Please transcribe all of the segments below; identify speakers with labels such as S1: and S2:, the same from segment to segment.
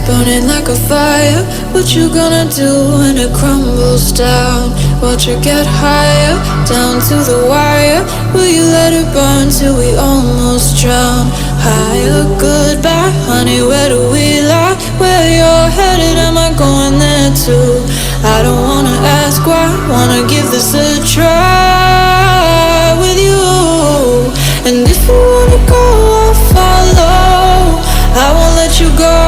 S1: burning like a fire. What you gonna do when it crumbles down? Watch it get higher, down to the wire. Will you let it burn till we almost drown? Higher, goodbye, honey, where do we lie? Where you're headed, am I going there too? I don't wanna ask why, wanna give this a try with you. And if you wanna go, I'll follow. I won't let you go.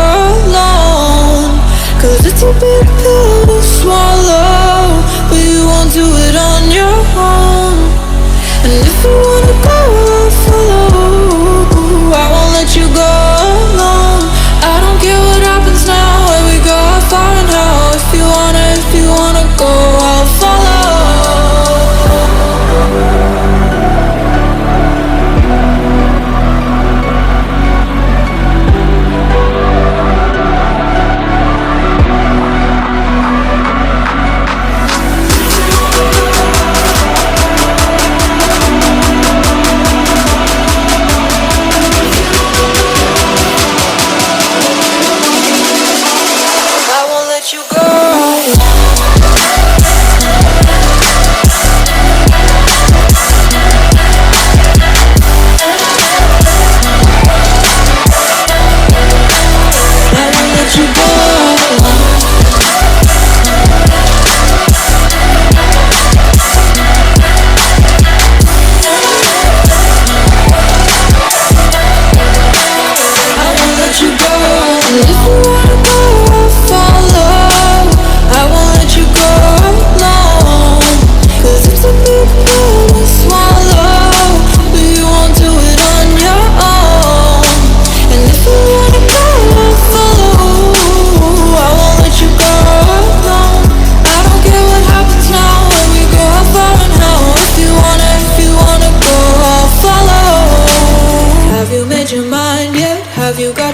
S1: big pill to swallow, but you won't do it on your own. And if you wanna go, I'll follow. I won't let you go alone. I don't care what happens now, where we go, how far and how. If you wanna go, I'll follow.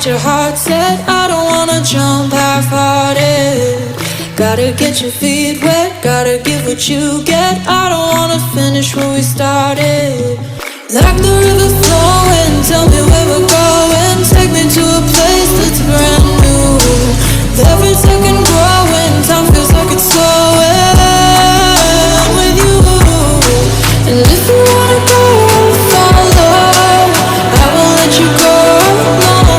S1: Your heart set, I don't wanna jump half-hearted. Gotta get your feet wet, gotta give what you get. I don't wanna finish where we started. Like the river flowing, tell me where we're going. Take me to a place that's brand new. Every second growing, time feels like it's slowing with you. And if you wanna go, I'll follow. I won't let you go alone.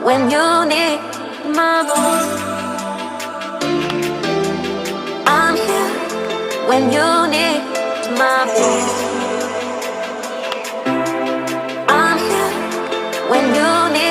S2: When you need my voice, I'm here. When you need my voice, I'm here. When you need